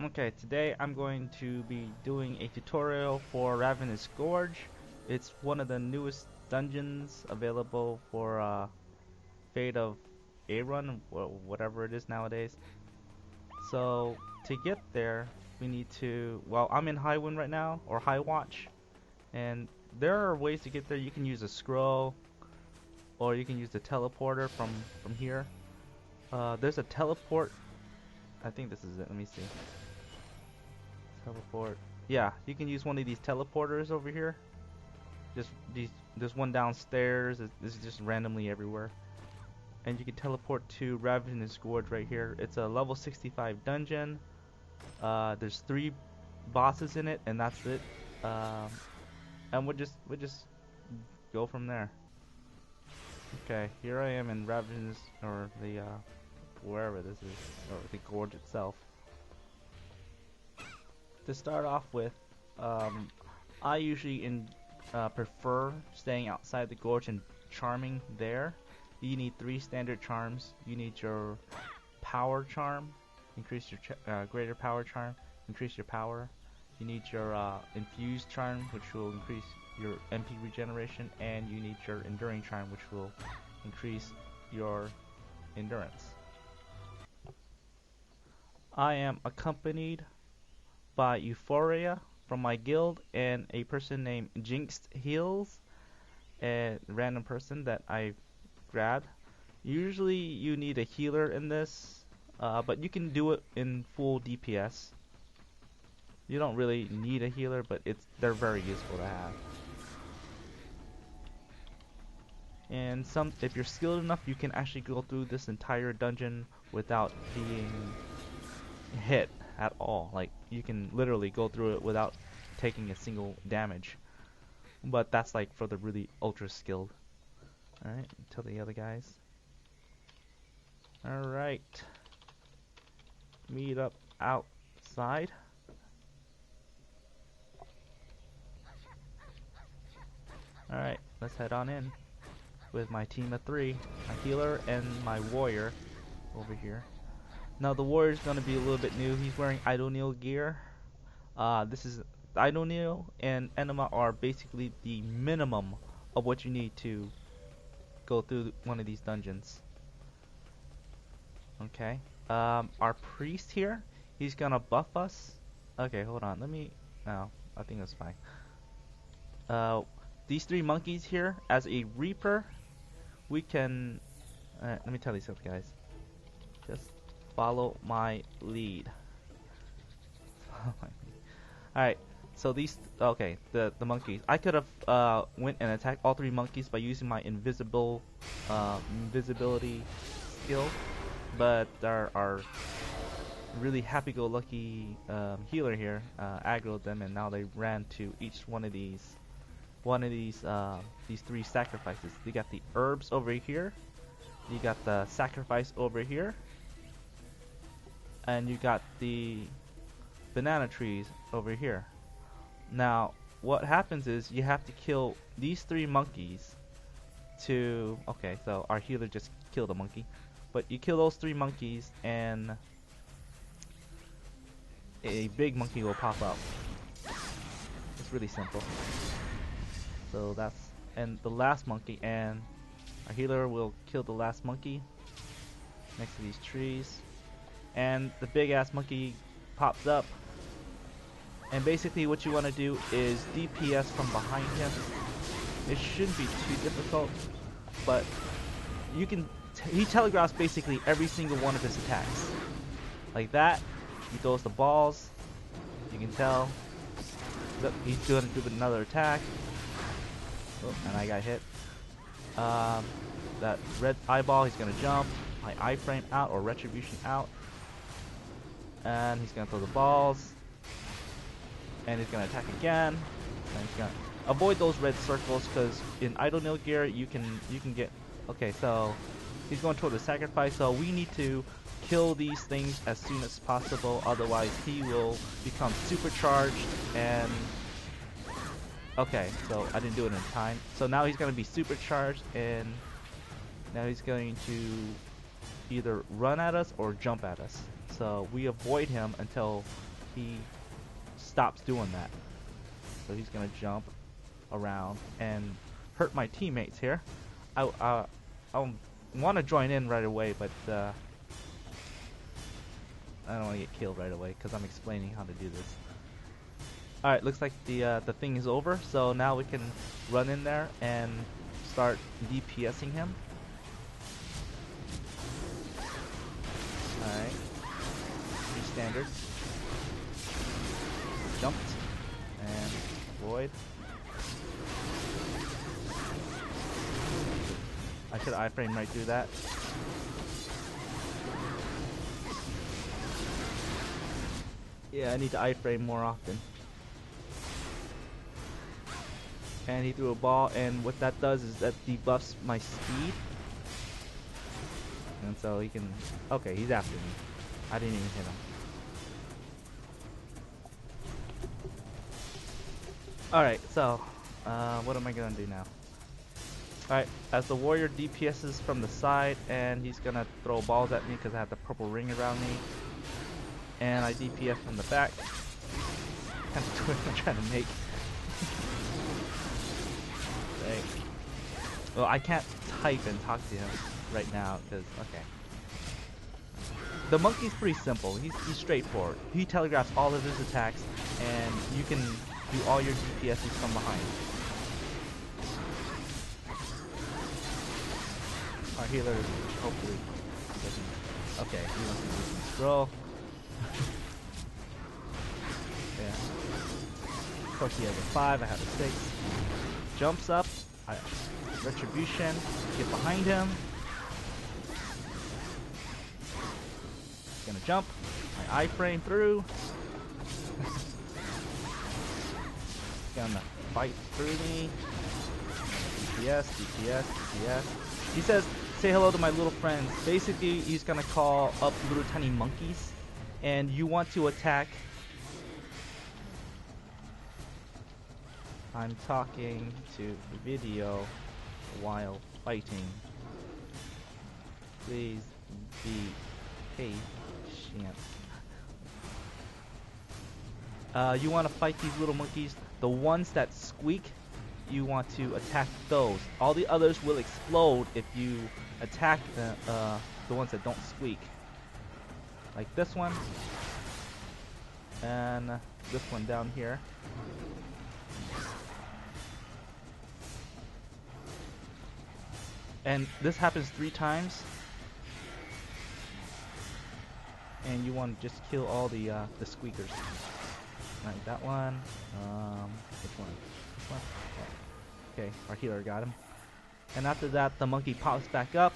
Okay, today I'm going to be doing a tutorial for Ravenous Gorge. It's one of the newest dungeons available for Fate of A-Run, whatever it is nowadays. So to get there, we need to, well, I'm in High Wind right now, or High Watch, and there are ways to get there. You can use a scroll, or you can use the teleporter from here. There's a teleport. I think this is it. Let me see. Teleport. Yeah, you can use one of these teleporters over here. There's one downstairs. This is just randomly everywhere. And you can teleport to Ravenous Gorge right here. It's a level 65 dungeon. There's 3 bosses in it, and that's it. And we'll just go from there. Okay, here I am in Ravenous, or the wherever this is, or the gorge itself. To start off with, I usually prefer staying outside the gorge and charming there. You need 3 standard charms. You need your power charm, increase your greater power charm, increase your power. You need your infused charm, which will increase your MP regeneration, and you need your enduring charm, which will increase your endurance. I am accompanied by Euphoria from my guild and a person named Jinx.Healz, a random person that I grabbed. Usually you need a healer in this, but you can do it in full DPS. You don't really need a healer, but they're very useful to have. And if you're skilled enough, you can actually go through this entire dungeon without being hit at all. Like, you can literally go through it without taking a single damage. But that's like for the really ultra skilled. Alright, tell the other guys. Alright. Meet up outside. Alright, let's head on in with my team of 3. My healer and my warrior over here. Now the warrior is going to be a little bit new. He's wearing Idonil gear. This is Idonil and Enema are basically the minimum of what you need to go through one of these dungeons. Okay. Our priest here, he's gonna buff us. Okay, hold on. Let me. No, I think that's fine. These 3 monkeys here, as a reaper, we can. Let me tell you something, guys. Just follow my lead. Alright, so these, okay, the monkeys. I could have went and attacked all 3 monkeys by using my invisibility skill, but our really happy-go-lucky healer here aggroed them, and now they ran to each one of these 3 sacrifices. You got the herbs over here, you got the sacrifice over here, and you got the banana trees over here. Now what happens is you have to kill these 3 monkeys to, okay, so our healer just killed a monkey, but you kill those 3 monkeys and a big monkey will pop up. It's really simple. So that's, and the last monkey, and our healer will kill the last monkey next to these trees, and the big ass monkey pops up, and basically what you want to do is DPS from behind him. It shouldn't be too difficult, but you can he telegraphs basically every single one of his attacks like that. He throws the balls, you can tell. Look, he's going to do another attack. Oh, and I got hit. That red eyeball, he's going to jump. My iframe out, or retribution out. And he's going to throw the balls. And he's going to attack again. And he's going to avoid those red circles, because in Idonil gear you can get. Okay, so he's going toward the sacrifice. So we need to kill these things as soon as possible, otherwise he will become supercharged. And okay, so I didn't do it in time. So now he's going to be supercharged, and now he's going to either run at us or jump at us. So we avoid him until he stops doing that. So he's gonna jump around and hurt my teammates here. I want to join in right away, but I don't want to get killed right away because I'm explaining how to do this. Alright, looks like the thing is over, so now we can run in there and start DPSing him. Alright. Pretty standard. Jumped. And void. I should iframe right through that. Yeah, I need to iframe more often. And he threw a ball, and what that does is that debuffs my speed. And so he can... Okay, he's after me. I didn't even hit him. Alright, so... what am I gonna do now? Alright, as the warrior DPSs from the side, and he's gonna throw balls at me because I have the purple ring around me. And I DPS from the back. Kind of twist I'm trying to make. Right. Well, I can't type and talk to him right now because, okay. The monkey's pretty simple. He's straightforward. He telegraphs all of his attacks, and you can do all your DPSs from behind. Our healer hopefully doesn't. Okay, he wants to do some scroll. Yeah. Of course, he has a 5. I have a 6. Jumps up. Retribution. Get behind him. Gonna jump. My iframe through. Gonna fight through me. DPS, DPS, DPS. He says, say hello to my little friends. Basically, he's gonna call up little tiny monkeys. And you want to attack. I'm talking to the video while fighting. Please be patient. You want to fight these little monkeys. The ones that squeak, you want to attack those. All the others will explode if you attack the ones that don't squeak. Like this one. And this one down here. And this happens 3 times. And you want to just kill all the squeakers. Like that one. Which one? This one? Oh. Okay, our healer got him. And after that, the monkey pops back up.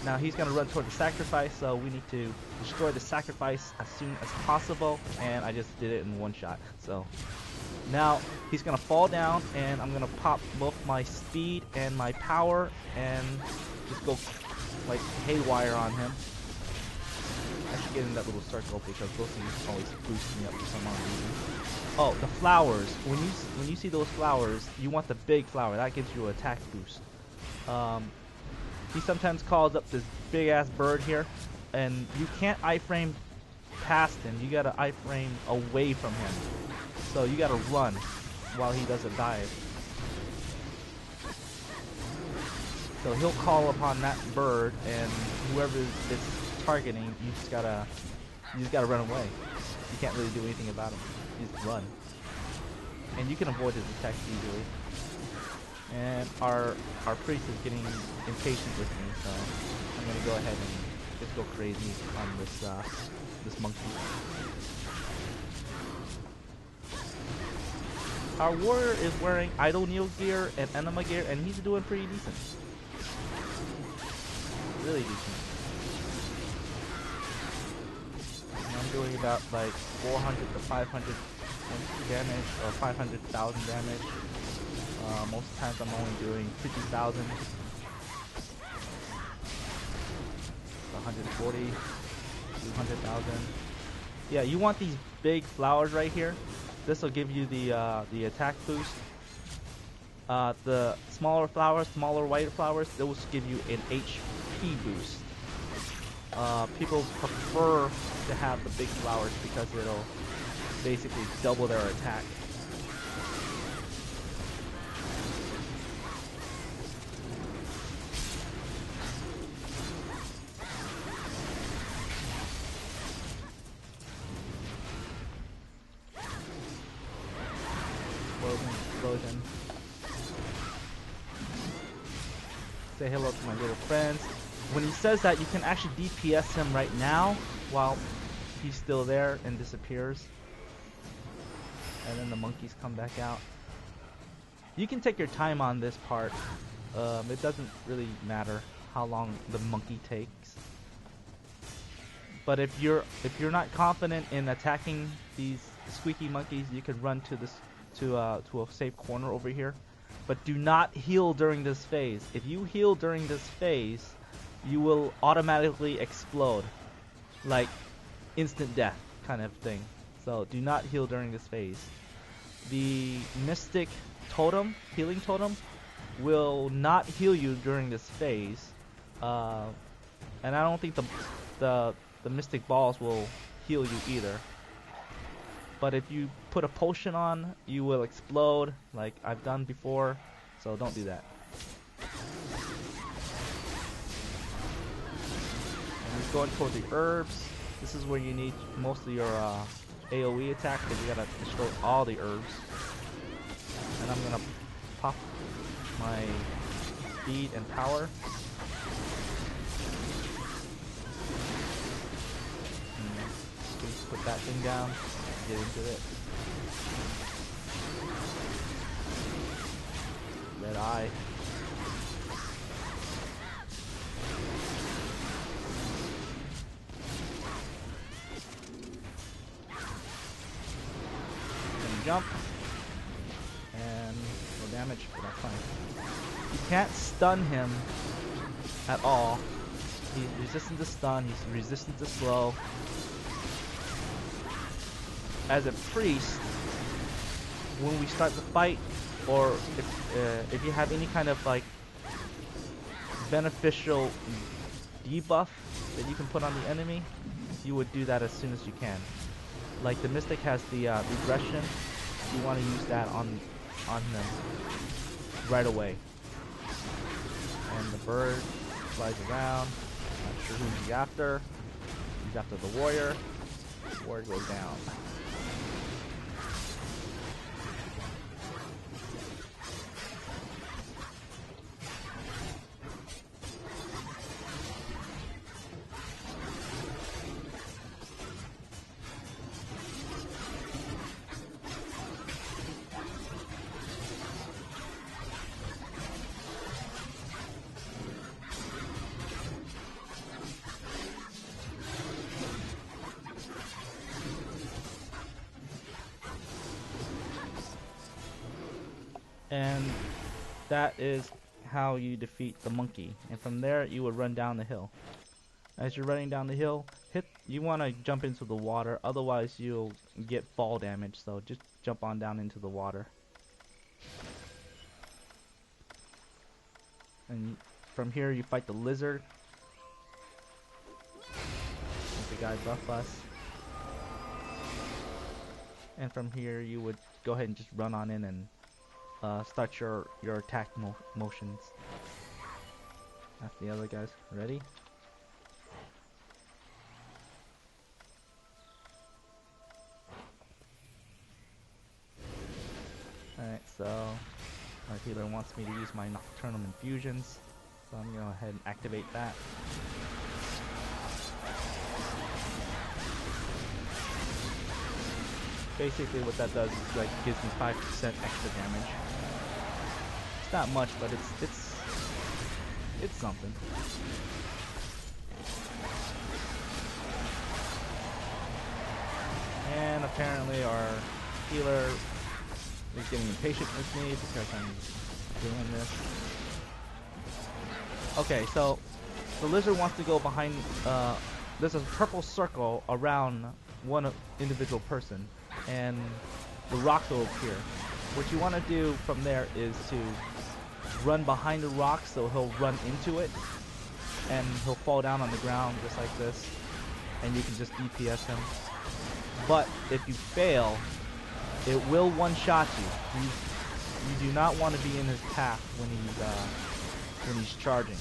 Now he's going to run toward the sacrifice, so we need to destroy the sacrifice as soon as possible. And I just did it in one shot. So now he's going to fall down, and I'm going to pop both my speed and my power and just go like haywire on him. I should get in that little circle because those things always boost me up for some odd reason. Oh, the flowers. When you see those flowers, you want the big flower. That gives you an attack boost. He sometimes calls up this big ass bird here, and you can't iframe past him. You gotta iframe away from him. So you gotta run while he does a dive. So he'll call upon that bird, and whoever it's targeting, you just gotta run away. You can't really do anything about him. You just run, and you can avoid his attacks easily. And our priest is getting impatient with me, so I'm gonna go ahead and just go crazy on this monkey. Our warrior is wearing idle kneel gear and enema gear, and he's doing pretty decent. Really decent. And I'm doing about like 400 to 500 damage, or 500,000 damage. Most times I'm only doing 50,000. 140, 200,000. Yeah, you want these big flowers right here. This will give you the attack boost. The smaller flowers, smaller white flowers, those give you an HP boost. People prefer to have the big flowers because it'll basically double their attack. Explosion. Say hello to my little friends. When he says that, you can actually DPS him right now while he's still there and disappears. And then the monkeys come back out. You can take your time on this part. It doesn't really matter how long the monkey takes. But if you're not confident in attacking these squeaky monkeys, you can run to this to a safe corner over here. But do not heal during this phase. If you heal during this phase, you will automatically explode, like instant death kind of thing. So do not heal during this phase. The mystic totem, healing totem, will not heal you during this phase, and I don't think the mystic balls will heal you either. But if you put a potion on, you will explode like I've done before, so don't do that. And he's going toward the herbs. This is where you need most of your AoE attack, because you gotta destroy all the herbs. And I'm gonna pop my speed and power. And put that thing down. Get into it. Red eye. Gonna jump. And no damage, but that's fine. You can't stun him at all. He's resistant to stun, he's resistant to slow. As a priest, when we start the fight, or if you have any kind of like beneficial debuff that you can put on the enemy, you would do that as soon as you can. Like the Mystic has the regression, you want to use that on them right away. And the bird flies around. Not sure who he's after. He's after the warrior. The warrior goes down. And that is how you defeat the monkey. And from there, you would run down the hill. As you're running down the hill, you want to jump into the water, otherwise you'll get fall damage. So just jump on down into the water. And from here, you fight the lizard. Make the guy buff us. And from here, you would go ahead and just run on in and start your attack motions. That's the other guys. Ready? Alright, so our healer wants me to use my nocturnal infusions, so I'm gonna go ahead and activate that. Basically what that does is like gives me 5% extra damage. It's not much, but it's something. And apparently our healer is getting impatient with me because I'm doing this. Okay, so the lizard wants to go behind. There's a purple circle around one individual person, and the rocks will appear. What you want to do from there is to run behind the rock, so he'll run into it and he'll fall down on the ground just like this. and you can just DPS him. But if you fail, it will one-shot you. You do not want to be in his path when he's charging,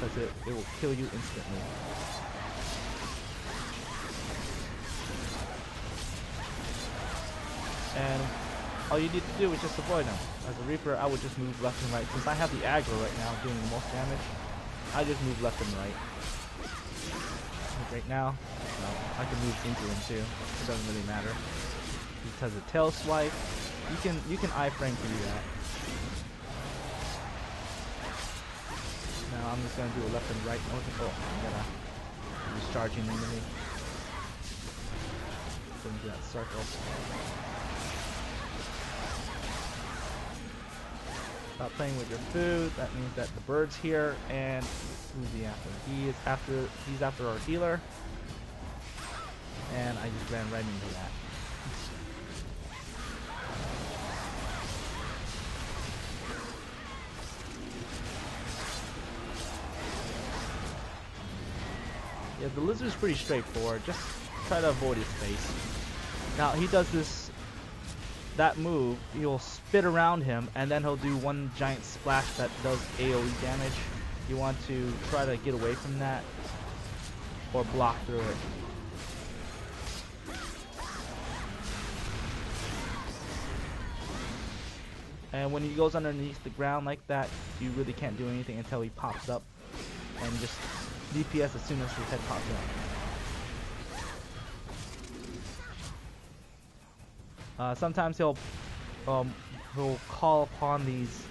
because it will kill you instantly. And all you need to do is just avoid him. As a Reaper, I would just move left and right. Since I have the aggro right now doing the most damage, I just move left and right. Like right now, no, I can move into him too. It doesn't really matter. Because the tail swipe, you can iframe to do that. Now I'm just gonna do a left and right motion. Oh, he's charging into me. Go into that circle. Stop playing with your food. That means that the bird's here, and who's he after? He's after our healer, and I just ran right into that. Yeah, the lizard's pretty straightforward. Just try to avoid his face. Now he does that move, he'll spit around him, and then he'll do one giant splash that does AoE damage. You want to try to get away from that, or block through it. And when he goes underneath the ground like that, you really can't do anything until he pops up, and just DPS as soon as his head pops up. Sometimes he'll call upon these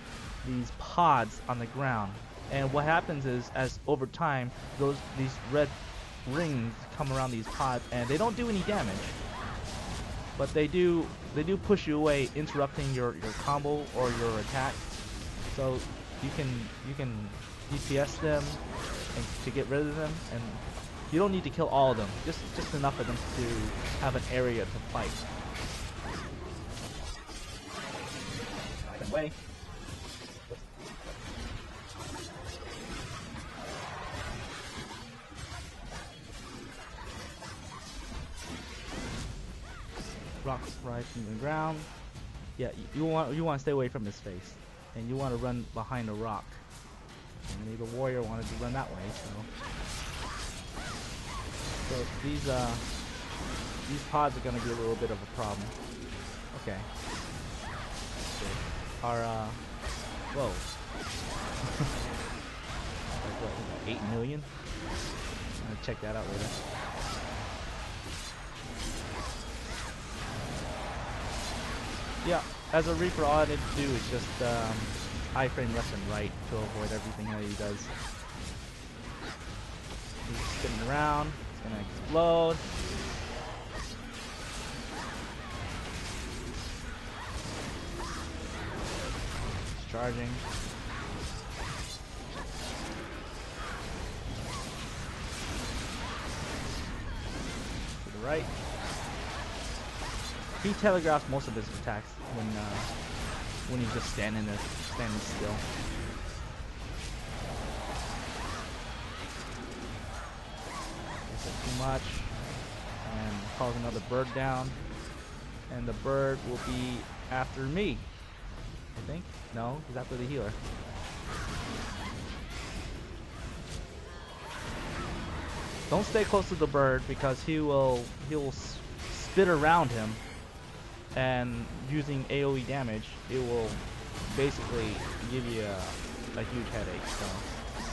pods on the ground, and what happens is, as over time, these red rings come around these pods, and they don't do any damage, but they do push you away, interrupting your combo or your attack. So you can DPS them and to get rid of them, and you don't need to kill all of them, just enough of them to have an area to fight. Way. Rocks rise from the ground. Yeah, you want to stay away from his face, and you want to run behind a rock. And the warrior wanted to run that way, so these pods are going to be a little bit of a problem. Okay. Our whoa. Like what, 8 million? I'm gonna check that out later. Yeah, as a Reaper, all I need to do is just iframe left and right to avoid everything that he does. He's spinning around, it's gonna explode. Charging. To the right. He telegraphs most of his attacks when he's just standing still. That's too much, and calls another bird down, and the bird will be after me, I think. No, he's after the healer. Don't stay close to the bird, because he will spit around him, and using AoE damage, it will basically give you a huge headache. So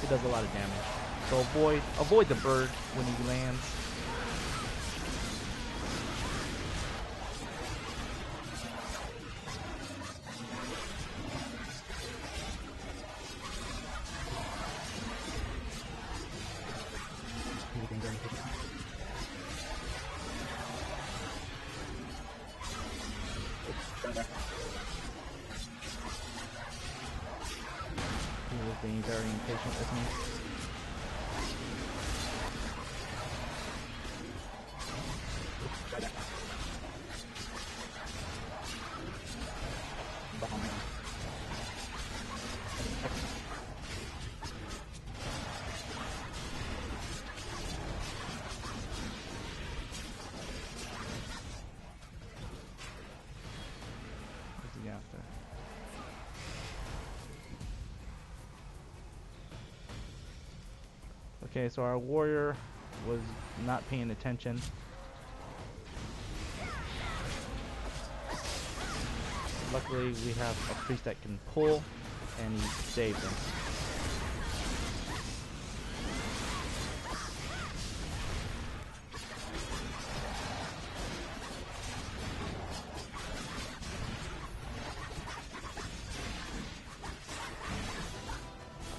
it does a lot of damage. So avoid the bird when he lands. He was being very impatient with me. Okay, so our warrior was not paying attention. Luckily, we have a priest that can pull, and he saved him.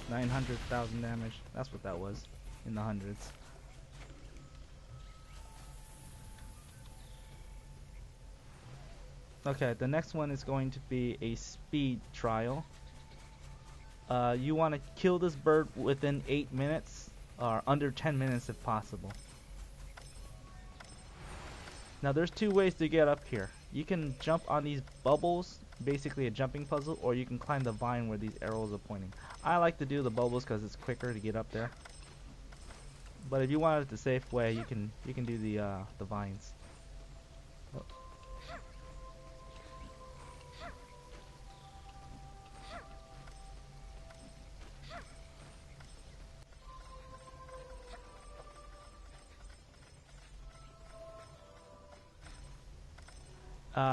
$900,000 damage. That's what that was, in the hundreds. Okay, the next one is going to be a speed trial. You want to kill this bird within 8 minutes, or under 10 minutes if possible. Now there's two ways to get up here. You can jump on these bubbles, basically a jumping puzzle, or you can climb the vine where these arrows are pointing. I like to do the bubbles because it's quicker to get up there. But if you want it the safe way, you can do the vines.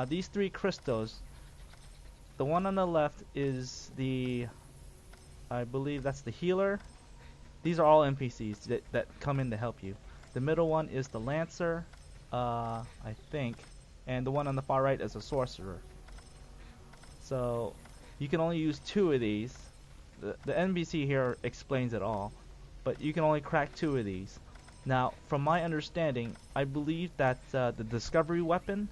These three crystals, the one on the left is the, I believe that's the healer. These are all NPCs that come in to help you. The middle one is the lancer, I think, and the one on the far right is a sorcerer. So you can only use 2 of these. The NPC here explains it all, but you can only crack 2 of these. Now, from my understanding, I believe that the discovery weapon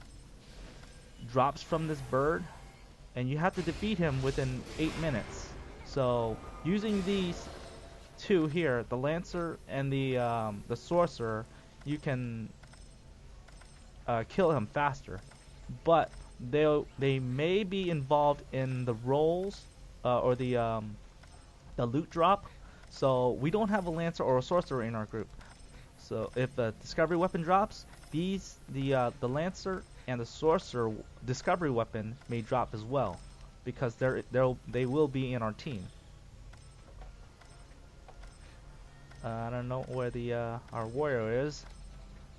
drops from this bird, and you have to defeat him within 8 minutes. So using these 2 here, the lancer and the sorcerer, you can kill him faster. But they may be involved in the rolls or the loot drop. So we don't have a lancer or a sorcerer in our group. So if the discovery weapon drops, the lancer and the sorcerer discovery weapon may drop as well, because they will be in our team. I don't know where the our warrior is.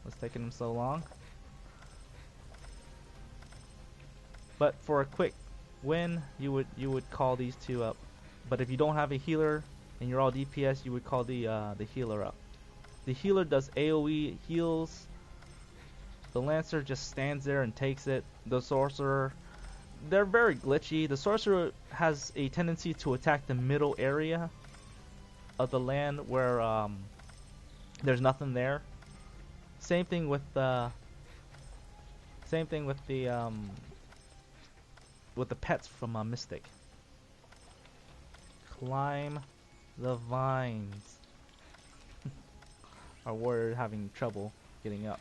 What's taking him so long? But for a quick win, you would call these 2 up. But if you don't have a healer and you're all DPS, you would call the healer up. The healer does AoE heals. The lancer just stands there and takes it. The sorcerer, they're very glitchy. The sorcerer has a tendency to attack the middle area of the land where there's nothing there. Same thing with the pets from Mystic. Climb the vines. Our warrior having trouble getting up.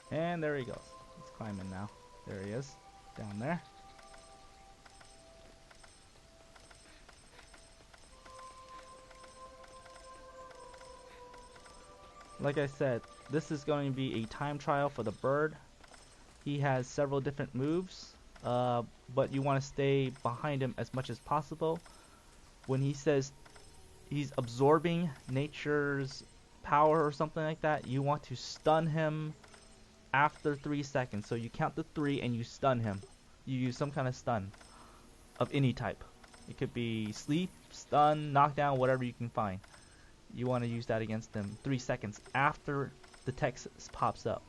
And there he goes. He's climbing now. There he is. Down there. Like I said, this is going to be a time trial for the bird. He has several different moves, but you want to stay behind him as much as possible. When he says he's absorbing nature's power or something like that, you want to stun him after 3 seconds. So you count to 3 and you stun him. You use some kind of stun of any type. It could be sleep, stun, knockdown, whatever you can find. You want to use that against him 3 seconds after the text pops up.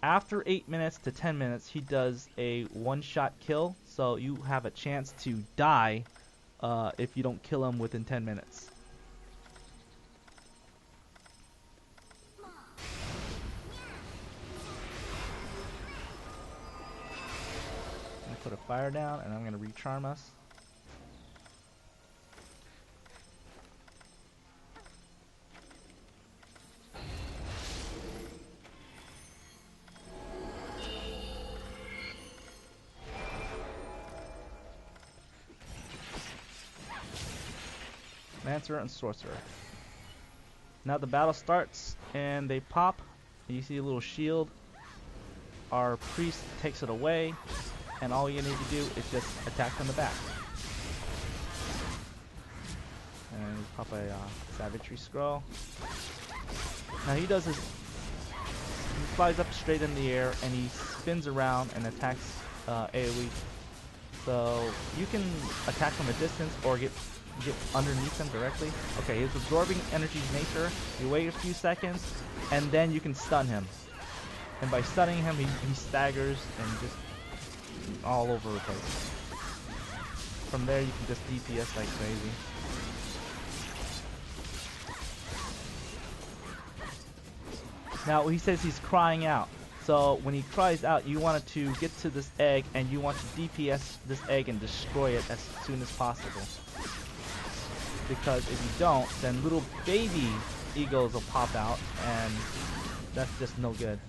After 8 minutes to 10 minutes, he does a one-shot kill, so you have a chance to die if you don't kill him within 10 minutes. I'm going to put a fire down, and I'm going to recharm us. Lancer and sorcerer. Now the battle starts and they pop. You see a little shield. Our priest takes it away. and all you need to do is just attack from the back. And pop a Savagery Scroll. Now he does his, he flies up straight in the air and he spins around and attacks AoE. So you can attack from a distance or get underneath him directly. Okay, he's absorbing energy nature. You wait a few seconds and then you can stun him. And by stunning him, he staggers and just all over the place. From there, you can just DPS like crazy. Now, he says he's crying out. So when he cries out, you want to get to this egg and you want to DPS this egg and destroy it as soon as possible. Because if you don't, then little baby eagles will pop out and that's just no good.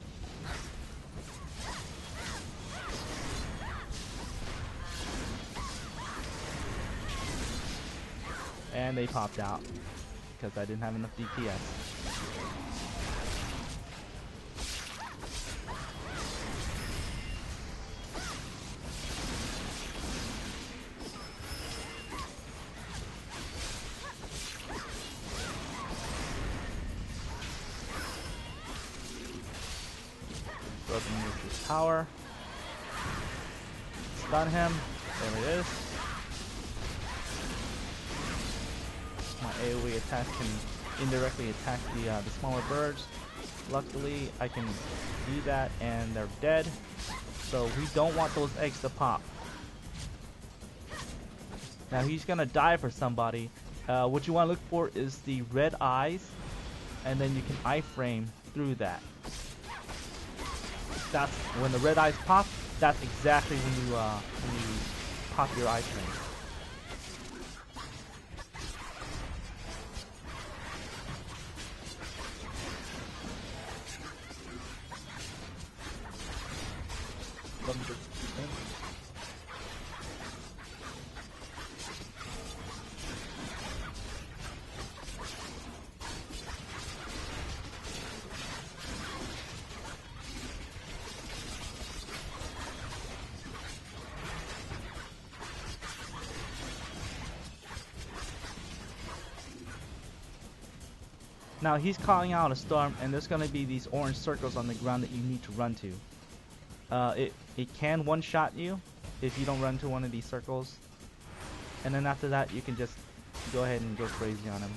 And they popped out because I didn't have enough DPS. Power. Stun him. There it is. My AoE attack can indirectly attack the smaller birds. Luckily, I can do that and they're dead. So we don't want those eggs to pop. Now he's gonna die for somebody. What you want to look for is the red eyes, and then you can iframe through that. That's when the red eyes pop. That's exactly when you pop your iframe. Now he's calling out a storm, and there's going to be these orange circles on the ground that you need to run to. It can one-shot you if you don't run to one of these circles, and then after that you can just go ahead and go crazy on him.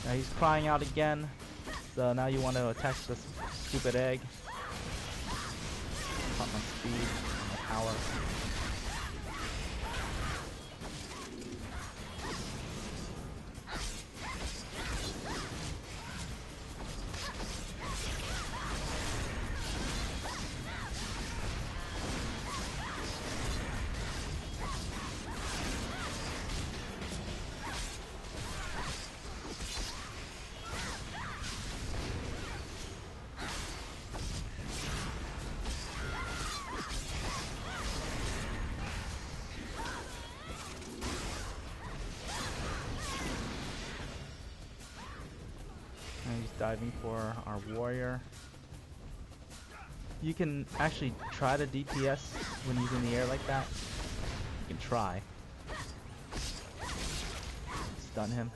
Now he's crying out again, so now you want to attack this stupid egg. Pop my speed, my power. Diving for our warrior. You can actually try to DPS when he's in the air like that. You can try. Stun him.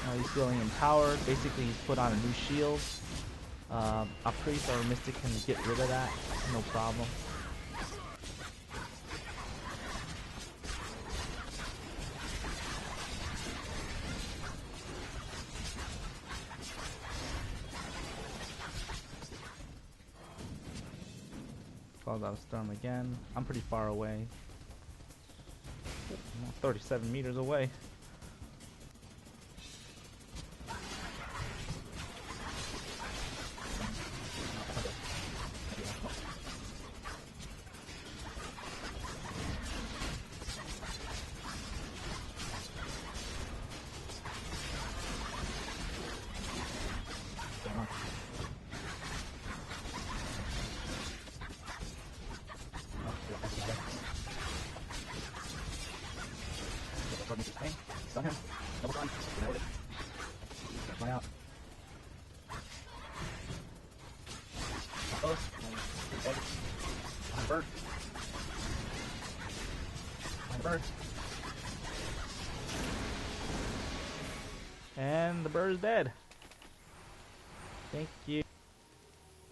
Now he's feeling empowered. Basically he's put on a new shield. A priest or a mystic can get rid of that. No problem. Falls out of storm again. I'm pretty far away. I'm 37 meters away. One out. Close. Dead. On bird. On bird. And the bird is dead. Thank you.